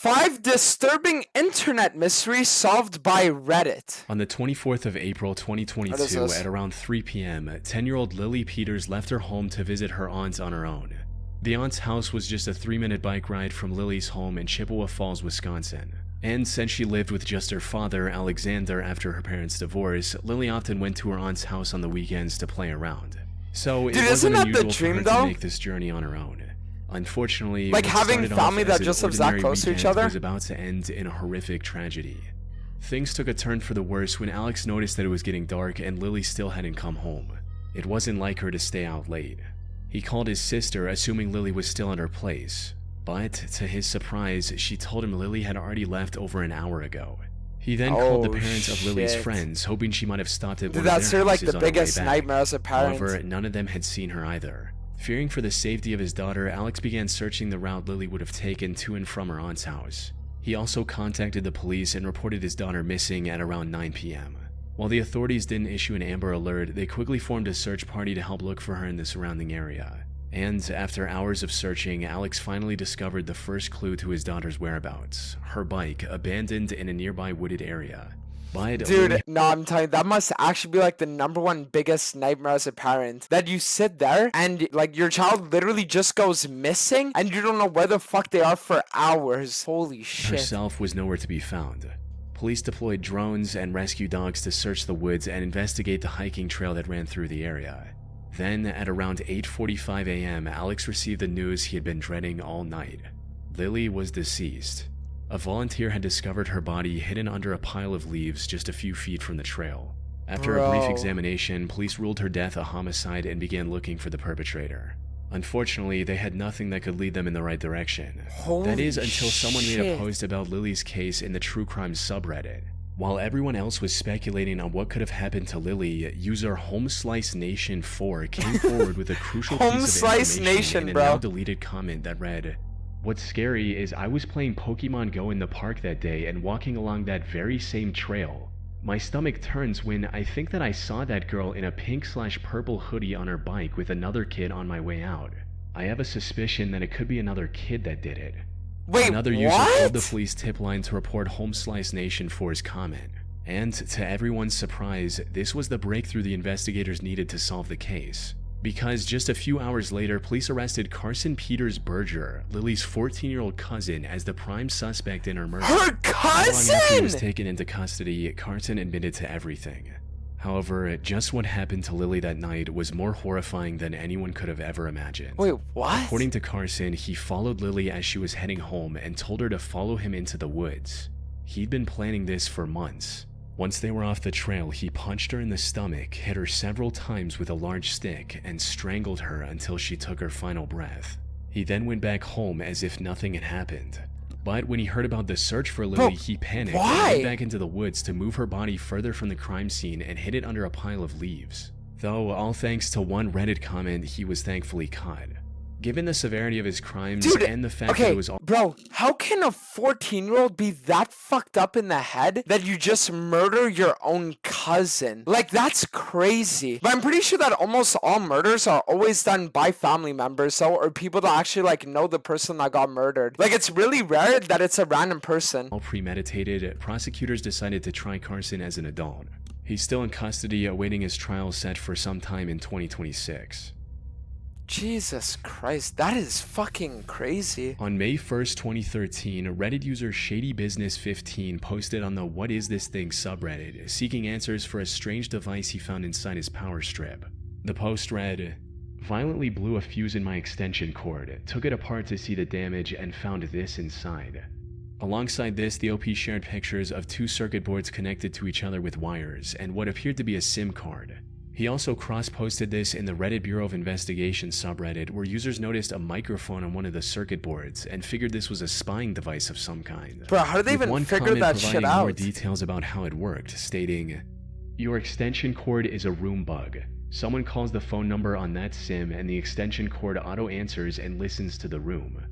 5 disturbing internet mysteries solved by Reddit. On the 24th of April 2022 at around 3 p.m., 10-year-old Lily Peters left her home to visit her aunt on her own. The aunt's house was just a 3-minute bike ride from Lily's home in Chippewa Falls, Wisconsin. And since she lived with just her father, Alexander, after her parents' divorce, Lily often went to her aunt's house on the weekends to play around. So it wasn't unusual for her to make this journey on her own. Unfortunately, like having family that just lives that close to each other was about to end in a horrific tragedy. Things took a turn for the worse when Alex noticed that it was getting dark and Lily still hadn't come home. It wasn't like her to stay out late. He called his sister, assuming Lily was still at her place. But, to his surprise, she told him Lily had already left over an hour ago. He then called the parents of Lily's friends, hoping she might have stopped at one of their houses like the on biggest her way back. nightmare as a parent. However, none of them had seen her either. Fearing for the safety of his daughter, Alex began searching the route Lily would have taken to and from her aunt's house. He also contacted the police and reported his daughter missing at around 9 p.m. While the authorities didn't issue an Amber Alert, they quickly formed a search party to help look for her in the surrounding area. And after hours of searching, Alex finally discovered the first clue to his daughter's whereabouts: her bike, abandoned in a nearby wooded area. But dude, no, I'm telling you, that must actually be like the #1 biggest nightmare as a parent. That you sit there and like your child literally just goes missing and you don't know where the fuck they are for hours. Holy shit. Herself was nowhere to be found. Police deployed drones and rescue dogs to search the woods and investigate the hiking trail that ran through the area. Then, at around 8:45 a.m., Alex received the news he had been dreading all night. Lily was deceased. A volunteer had discovered her body hidden under a pile of leaves just a few feet from the trail. After a brief examination, police ruled her death a homicide and began looking for the perpetrator. Unfortunately, they had nothing that could lead them in the right direction. That is, until someone made a post about Lily's case in the true crime subreddit. While everyone else was speculating on what could have happened to Lily, user HomesliceNation4 came forward with a crucial piece of information in a now-deleted comment that read, "What's scary is I was playing Pokemon Go in the park that day and walking along that very same trail. My stomach turns when I think that I saw that girl in a pink/purple hoodie on her bike with another kid on my way out. I have a suspicion that it could be another kid that did it." Wait, another user called the police tip line to report HomesliceNation4's comment. And to everyone's surprise, this was the breakthrough the investigators needed to solve the case. Because just a few hours later, police arrested Carson Peters Berger, Lily's 14-year-old cousin, as the prime suspect in her murder. Her cousin! Long after he was taken into custody, Carson admitted to everything. However, just what happened to Lily that night was more horrifying than anyone could have ever imagined. Wait, what? According to Carson, he followed Lily as she was heading home and told her to follow him into the woods. He'd been planning this for months. Once they were off the trail, he punched her in the stomach, hit her several times with a large stick, and strangled her until she took her final breath. He then went back home as if nothing had happened. But when he heard about the search for Lily, he panicked and went back into the woods to move her body further from the crime scene and hid it under a pile of leaves. Though, all thanks to one Reddit comment, he was thankfully caught. Given the severity of his crimes and the fact that it was all— Bro, how can a 14-year-old be that fucked up in the head that you just murder your own cousin? Like, that's crazy. But I'm pretty sure that almost all murders are always done by family members, or people that actually, like, know the person that got murdered. Like, it's really rare that it's a random person. All premeditated, prosecutors decided to try Carson as an adult. He's still in custody, awaiting his trial set for some time in 2026. Jesus Christ, that is fucking crazy. On May 1st, 2013, Reddit user ShadyBusiness15 posted on the What Is This Thing subreddit, seeking answers for a strange device he found inside his power strip. The post read, "Violently blew a fuse in my extension cord, took it apart to see the damage, and found this inside." Alongside this, the OP shared pictures of 2 circuit boards connected to each other with wires, and what appeared to be a SIM card. He also cross-posted this in the Reddit Bureau of Investigation subreddit, where users noticed a microphone on one of the circuit boards and figured this was a spying device of some kind. Bro, how did they even figure that shit out? More details about how it worked, stating, "Your extension cord is a room bug. Someone calls the phone number on that SIM and the extension cord auto-answers and listens to the room."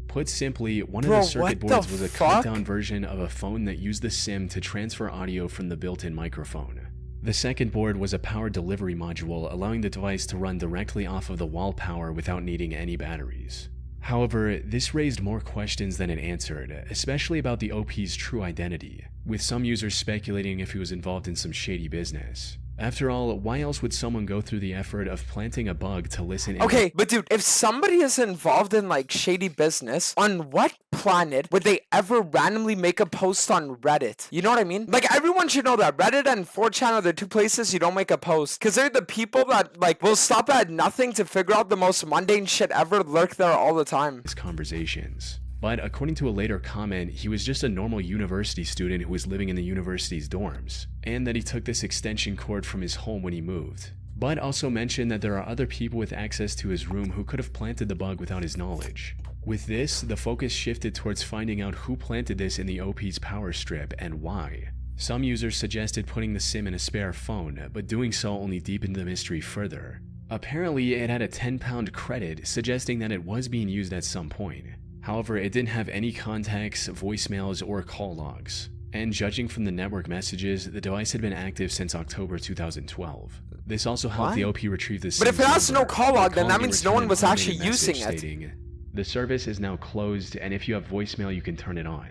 Put simply, one of the circuit boards was a cut-down version of a phone that used the SIM to transfer audio from the built-in microphone. The second board was a power delivery module, allowing the device to run directly off of the wall power without needing any batteries. However, this raised more questions than it answered, especially about the OP's true identity, with some users speculating if he was involved in some shady business. After all, why else would someone go through the effort of planting a bug to listen in? Okay, but dude, if somebody is involved in like shady business, on what planet would they ever randomly make a post on Reddit? You know what I mean? Like, everyone should know that Reddit and 4chan are the two places you don't make a post, because they're the people that like will stop at nothing to figure out the most mundane shit ever, lurk there all the time. Conversations. But according to a later comment, he was just a normal university student who was living in the university's dorms, and that he took this extension cord from his home when he moved. But also mentioned that there are other people with access to his room who could have planted the bug without his knowledge. With this, the focus shifted towards finding out who planted this in the OP's power strip and why. Some users suggested putting the SIM in a spare phone, but doing so only deepened the mystery further. Apparently, it had a 10-pound credit, suggesting that it was being used at some point. However, it didn't have any contacts, voicemails, or call logs. And judging from the network messages, the device had been active since October 2012. This also helped the OP retrieve the SIM. But if it has no call log, then that means no one was automated actually using message it. stating, "The service is now closed, and if you have voicemail, you can turn it on."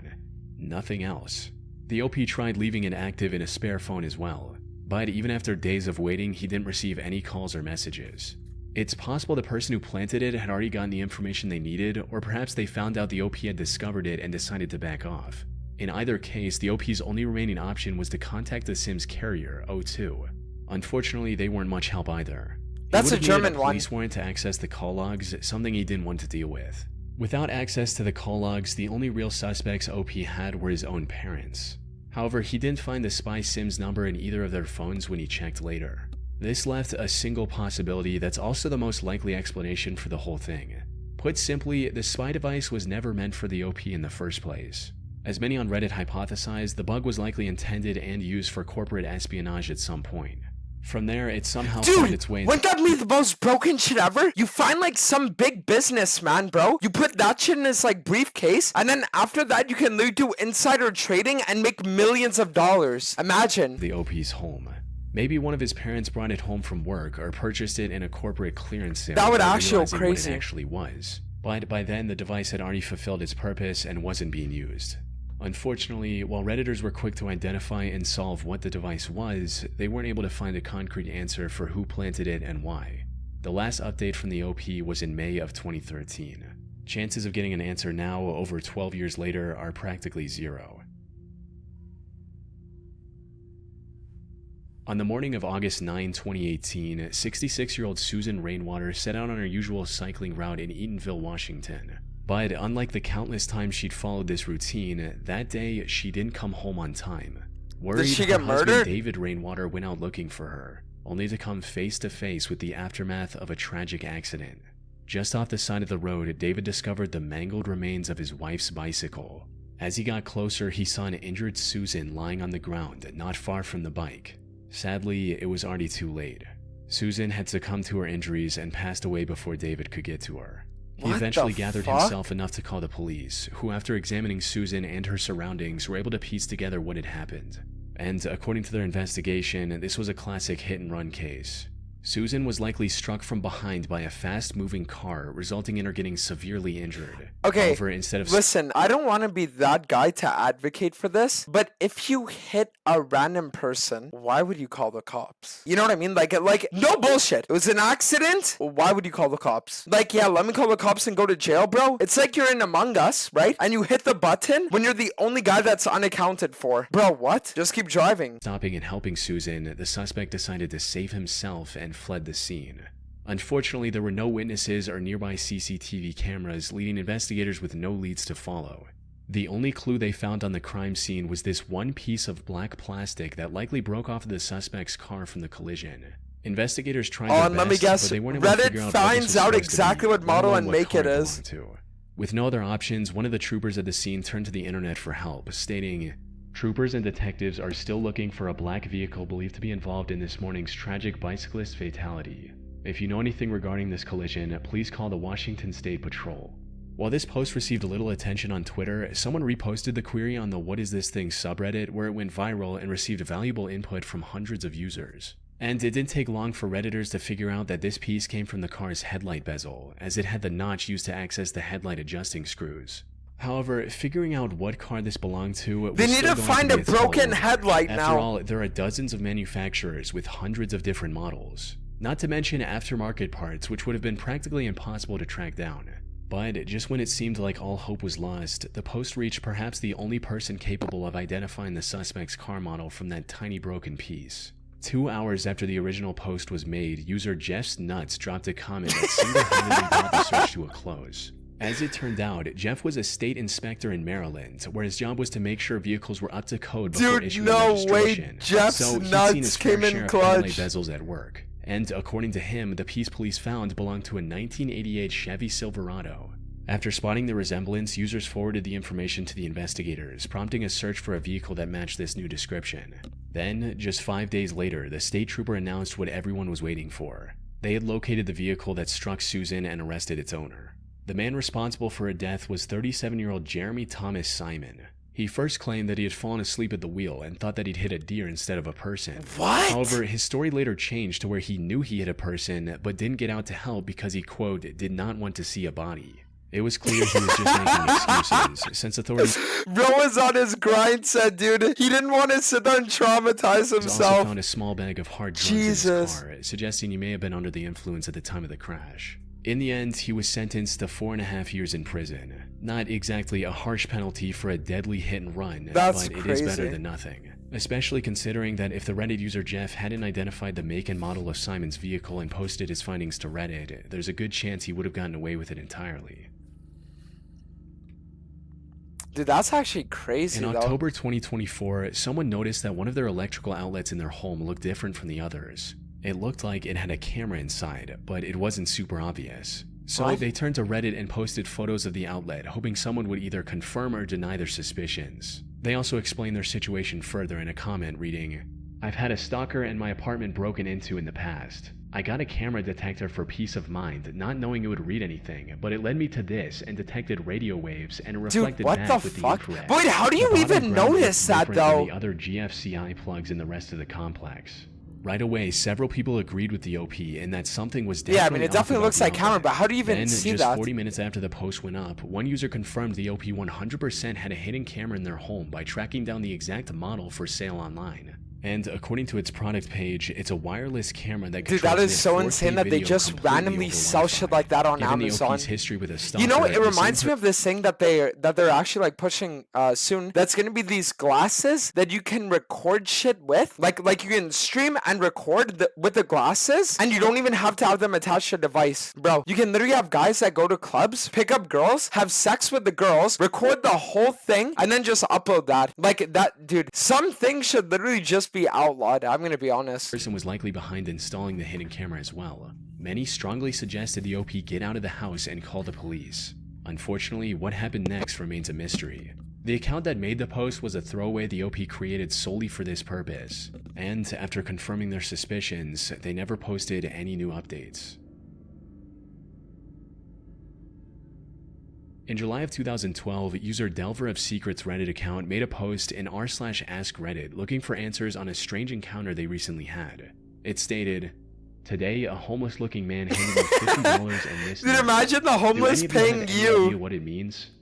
Nothing else. The OP tried leaving it active in a spare phone as well, but even after days of waiting, he didn't receive any calls or messages. It's possible the person who planted it had already gotten the information they needed, or perhaps they found out the OP had discovered it and decided to back off. In either case, the OP's only remaining option was to contact the SIM's carrier, O2. Unfortunately, they weren't much help either. That's a German one. Police warrant to access the call logs, something he didn't want to deal with. Without access to the call logs, the only real suspects OP had were his own parents. However, he didn't find the spy SIM's number in either of their phones when he checked later. This left a single possibility that's also the most likely explanation for the whole thing. Put simply, the spy device was never meant for the OP in the first place. As many on Reddit hypothesized, the bug was likely intended and used for corporate espionage at some point. From there, it somehow found its way into— wouldn't that be the most broken shit ever? You find like some big businessman, bro. You put that shit in his like briefcase, and then after that, you can literally do insider trading and make millions of dollars. Imagine. The OP's home. Maybe one of his parents brought it home from work or purchased it in a corporate clearance sale. That would actually go crazy. What it actually was. But by then, the device had already fulfilled its purpose and wasn't being used. Unfortunately, while Redditors were quick to identify and solve what the device was, they weren't able to find a concrete answer for who planted it and why. The last update from the OP was in May of 2013. Chances of getting an answer now, over 12 years later, are practically zero. On the morning of August 9, 2018, 66-year-old Susan Rainwater set out on her usual cycling route in Eatonville, Washington. But unlike the countless times she'd followed this routine, that day she didn't come home on time. Worried, Did she get her husband murdered? David Rainwater went out looking for her, only to come face to face with the aftermath of a tragic accident. Just off the side of the road, David discovered the mangled remains of his wife's bicycle. As he got closer, he saw an injured Susan lying on the ground not far from the bike. Sadly, it was already too late. Susan had succumbed to her injuries and passed away before David could get to her. He eventually gathered himself enough to call the police, who after examining Susan and her surroundings were able to piece together what had happened. And according to their investigation, this was a classic hit-and-run case. Susan was likely struck from behind by a fast-moving car, resulting in her getting severely injured. Okay, However, instead of— listen, I don't want to be that guy to advocate for this, but if you hit a random person, why would you call the cops? You know what I mean? Like, no bullshit. It was an accident? Why would you call the cops? Like, yeah, let me call the cops and go to jail, bro. It's like you're in Among Us, right? And you hit the button when you're the only guy that's unaccounted for. Bro, what? Just keep driving. Stopping and helping Susan, the suspect decided to save himself and fled the scene. Unfortunately, there were no witnesses or nearby CCTV cameras, leading investigators with no leads to follow. The only clue they found on the crime scene was this one piece of black plastic that likely broke off of the suspect's car from the collision. Investigators tried their best, let me guess. but they weren't able to figure Reddit out finds out exactly what model and make it is. To. With no other options, one of the troopers at the scene turned to the internet for help, stating, "Troopers and detectives are still looking for a black vehicle believed to be involved in this morning's tragic bicyclist fatality. If you know anything regarding this collision, please call the Washington State Patrol." While this post received little attention on Twitter, someone reposted the query on the What Is This Thing subreddit, where it went viral and received valuable input from hundreds of users. And it didn't take long for Redditors to figure out that this piece came from the car's headlight bezel, as it had the notch used to access the headlight adjusting screws. However, figuring out what car this belonged to was They need still to going find be a broken tall order. headlight now. After all, there are dozens of manufacturers with hundreds of different models. Not to mention aftermarket parts, which would have been practically impossible to track down. But just when it seemed like all hope was lost, the Post reached perhaps the only person capable of identifying the suspect's car model from that tiny broken piece. 2 hours after the original post was made, user Jeff's Nuts dropped a comment that single-handedly brought the search to a close. As it turned out, Jeff was a state inspector in Maryland, where his job was to make sure vehicles were up to code before issuing registration. Jeff's So he'd Nuts seen his came fair in share of clutch. headlight bezels at work. And according to him, the piece police found belonged to a 1988 Chevy Silverado. After spotting the resemblance, users forwarded the information to the investigators, prompting a search for a vehicle that matched this new description. Then, just 5 days later, the state trooper announced what everyone was waiting for. They had located the vehicle that struck Susan and arrested its owner. The man responsible for her death was 37-year-old Jeremy Thomas Simon. He first claimed that he had fallen asleep at the wheel and thought that he'd hit a deer instead of a person. What? However, his story later changed to where he knew he hit a person, but didn't get out to help because he, quote, did not want to see a body. It was clear he was just making excuses, since authorities Bro was on his grind set, dude. He didn't want to sit there and traumatize also himself. found a small bag of hard drugs in his car, suggesting he may have been under the influence at the time of the crash. In the end, he was sentenced to 4.5 years in prison. Not exactly a harsh penalty for a deadly hit and run, That's but it crazy. is better than nothing. Especially considering that if the Reddit user Jeff hadn't identified the make and model of Simon's vehicle and posted his findings to Reddit, there's a good chance he would have gotten away with it entirely. Dude, that's actually crazy, In though. October 2024, someone noticed that one of their electrical outlets in their home looked different from the others. It looked like it had a camera inside, but it wasn't super obvious. So What? they turned to Reddit and posted photos of the outlet, hoping someone would either confirm or deny their suspicions. They also explained their situation further in a comment reading, "I've had a stalker in my apartment broken into in the past. I got a camera detector for peace of mind, not knowing it would read anything, but it led me to this and detected radio waves and it reflected Dude, what back the with the fuck? infrared. Wait, how do you The bottom even ground notice looked that, different than though? the other GFCI plugs in the rest of the complex. Right away, several people agreed with the OP in that something was definitely Yeah, I mean, it off definitely about looks the like camera, outlet. but how do you even Then, see just that? 40 minutes after the post went up, one user confirmed the OP 100% had a hidden camera in their home by tracking down the exact model for sale online. And according to its product page, it's a wireless camera that Dude, controls that is its so 4K insane that they video just completely randomly over sell Wi-Fi. shit like that on Given Amazon. The OP's history with a stalker, You know, it the reminds same me of this thing that they're actually like pushing soon. That's gonna be these glasses that you can record shit with. Like you can stream and record with the glasses, and you don't even have to have them attached to a device, bro. You can literally have guys that go to clubs, pick up girls, have sex with the girls, record the whole thing, and then just upload that. Like that, dude. Some things should literally just be outlawed. I'm gonna be honest. person was likely behind installing the hidden camera as well. Many strongly suggested the OP get out of the house and call the police. Unfortunately, what happened next remains a mystery. The account that made the post was a throwaway the OP created solely for this purpose, and after confirming their suspicions, they never posted any new updates. In July of 2012, user Delver of Secrets Reddit account made a post in r/askreddit looking for answers on a strange encounter they recently had. It stated, "Today, a homeless-looking man handed me $50 and this." Dude, imagine the homeless Do any of you have paying any you. idea what it means?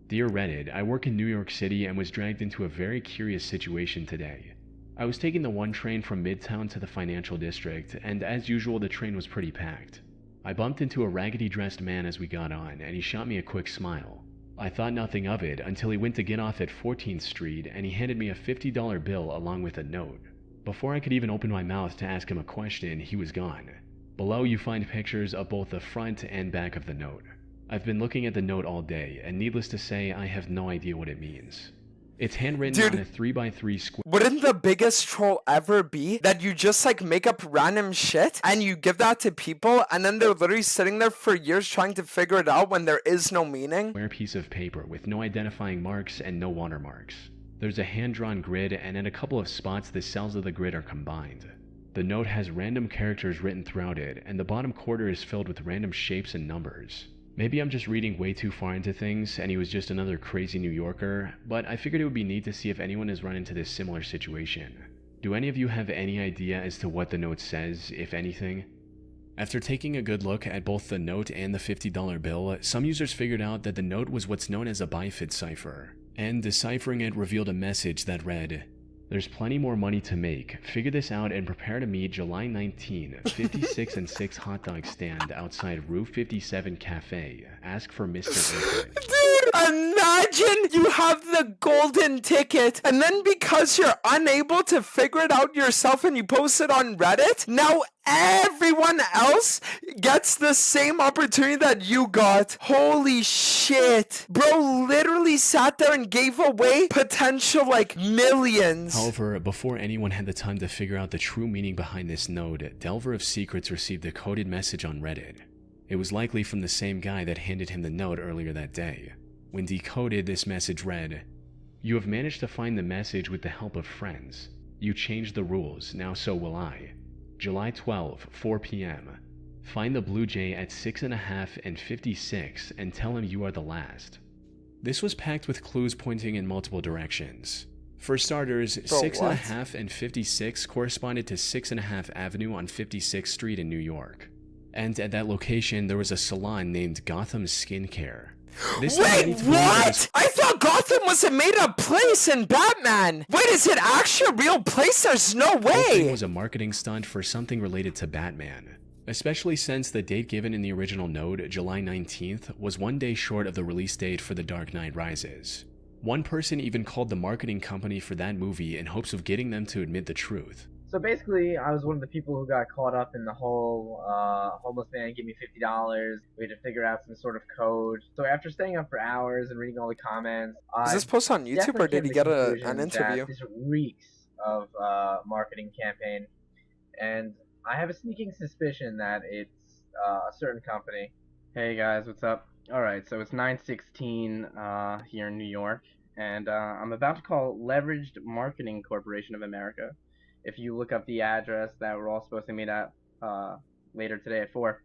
Dear Reddit, I work in New York City and was dragged into a very curious situation today. I was taking the 1 train from Midtown to the financial district, and as usual, the train was pretty packed. I bumped into a raggedy dressed man as we got on, and he shot me a quick smile. I thought nothing of it until he went to get off at 14th Street and he handed me a $50 bill along with a note. Before I could even open my mouth to ask him a question, he was gone. Below you find pictures of both the front and back of the note. I've been looking at the note all day, and needless to say, I have no idea what it means. It's handwritten Dude, on a 3x3 square. Wouldn't the biggest troll ever be that you just like make up random shit and you give that to people and then they're literally sitting there for years trying to figure it out when there is no meaning? Piece of paper with no identifying marks and no watermarks. There's a hand-drawn grid, and in a couple of spots the cells of the grid are combined. The note has random characters written throughout it, and the bottom quarter is filled with random shapes and numbers. Maybe I'm just reading way too far into things and he was just another crazy New Yorker, but I figured it would be neat to see if anyone has run into this similar situation. Do any of you have any idea as to what the note says, if anything? After taking a good look at both the note and the $50 bill, some users figured out that the note was what's known as a bifid cipher, and deciphering it revealed a message that read, "There's plenty more money to make. Figure this out and prepare to meet July 19, 56 and 6 hot dog stand outside Rue 57 Cafe. Ask for Mr. Anthony." Dude, imagine you have the golden ticket, and then because you're unable to figure it out yourself and you post it on Reddit, now everyone else gets the same opportunity that you got. Holy shit. Bro literally sat there and gave away potential like millions. However, before anyone had the time to figure out the true meaning behind this note, Delver of Secrets received a coded message on Reddit. It was likely from the same guy that handed him the note earlier that day. When decoded, this message read, "You have managed to find the message with the help of friends. You changed the rules, now so will I. July 12, 4 p.m. Find the Blue Jay at 6.5 and 56 and tell him you are the last." This was packed with clues pointing in multiple directions. For starters, 6.5 and 56 corresponded to 6.5 Avenue on 56th Street in New York. And at that location, there was a salon named Gotham Skincare. Wait, what? I thought Gotham was a made-up place in Batman. Wait, is it actually a real place? There's no way. The whole thing was a marketing stunt for something related to Batman, especially since the date given in the original note, July 19th, was one day short of the release date for The Dark Knight Rises. One person even called the marketing company for that movie in hopes of getting them to admit the truth. So basically, I was one of the people who got caught up in the whole homeless man give me $50. We had to figure out some sort of code. So after staying up for hours and reading all the comments, is this post on YouTube or did he get an interview? This reeks of marketing campaign, and I have a sneaking suspicion that it's a certain company. Hey guys, what's up? All right, so it's 9:16 here in New York, and I'm about to call Leveraged Marketing Corporation of America. If you look up the address that we're all supposed to meet at later today at 4,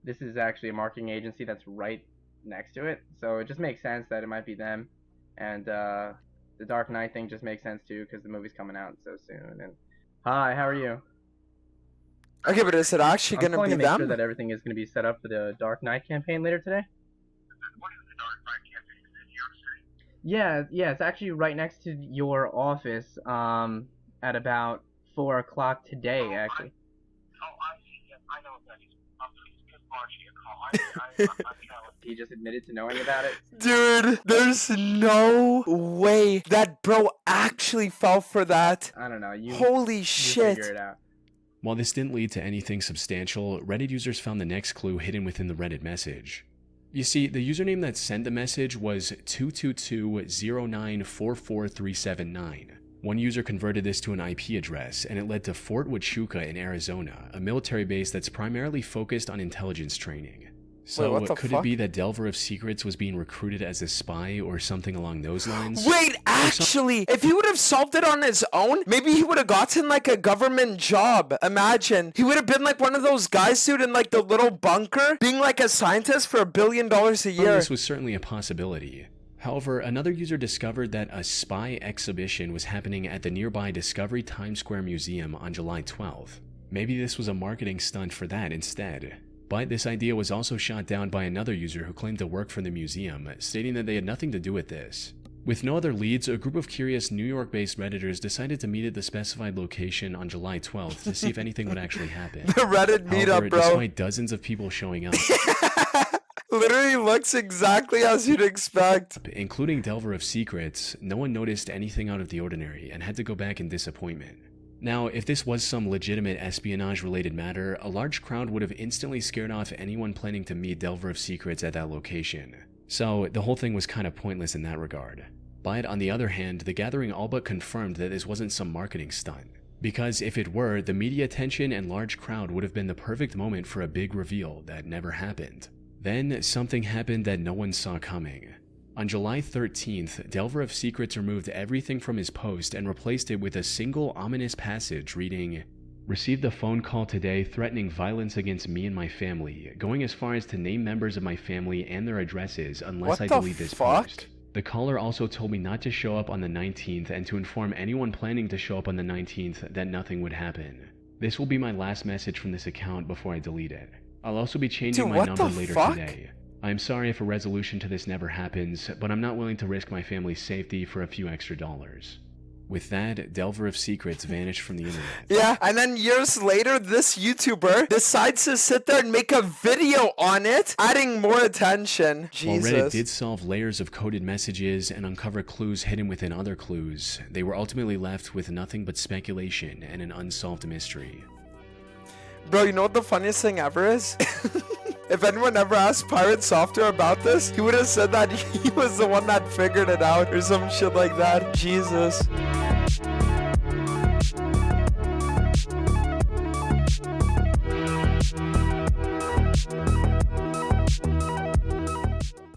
this is actually a marketing agency that's right next to it. So it just makes sense that it might be them. And the Dark Knight thing just makes sense too because the movie's coming out so soon. And hi, how are you? Okay, but is it actually going to be to make them? sure that everything is going to be set up for the Dark Knight campaign later today. What is the Dark Knight campaign? Is it New York City? Yeah, it's actually right next to your office at about 4 o'clock today, actually. I see. Yes, I know what that is. Please give Margie a call. I'm telling. He just admitted to knowing about it. Dude, there's no way that bro actually fell for that. I don't know. Holy you shit. figure it out. While this didn't lead to anything substantial, Reddit users found the next clue hidden within the Reddit message. You see, the username that sent the message was 222-0944-379. One user converted this to an IP address, and it led to Fort Huachuca in Arizona, a military base that's primarily focused on intelligence training. So, could it be that Delver of Secrets was being recruited as a spy or something along those lines? Wait, actually, if he would have solved it on his own, maybe he would have gotten like a government job. Imagine. He would have been like one of those guys, dude, in like the little bunker, being like a scientist for $1 billion a year. This was certainly a possibility. However, another user discovered that a spy exhibition was happening at the nearby Discovery Times Square Museum on July 12th. Maybe this was a marketing stunt for that instead. But this idea was also shot down by another user who claimed to work for the museum, stating that they had nothing to do with this. With no other leads, a group of curious New York-based Redditors decided to meet at the specified location on July 12th to see if anything would actually happen. The Reddit meetup, bro. Despite dozens of people showing up, literally looks exactly as you'd expect. Including Delver of Secrets, no one noticed anything out of the ordinary and had to go back in disappointment. Now, if this was some legitimate espionage-related matter, a large crowd would have instantly scared off anyone planning to meet Delver of Secrets at that location. So, the whole thing was kind of pointless in that regard. But on the other hand, the gathering all but confirmed that this wasn't some marketing stunt. Because if it were, the media attention and large crowd would have been the perfect moment for a big reveal that never happened. Then, something happened that no one saw coming. On July 13th, Delver of Secrets removed everything from his post and replaced it with a single ominous passage reading, "Received a phone call today threatening violence against me and my family, going as far as to name members of my family and their addresses unless I delete this post." The caller also told me not to show up on the 19th and to inform anyone planning to show up on the 19th that nothing would happen. This will be my last message from this account before I delete it. I'll also be changing my number later today. I'm sorry if a resolution to this never happens, but I'm not willing to risk my family's safety for a few extra dollars. With that, Delver of Secrets vanished from the internet. Yeah, and then years later, this YouTuber decides to sit there and make a video on it, adding more attention. Jesus. While Reddit did solve layers of coded messages and uncover clues hidden within other clues, they were ultimately left with nothing but speculation and an unsolved mystery. Bro, you know what the funniest thing ever is? If anyone ever asked Pirate Software about this, he would have said that he was the one that figured it out or some shit like that. Jesus.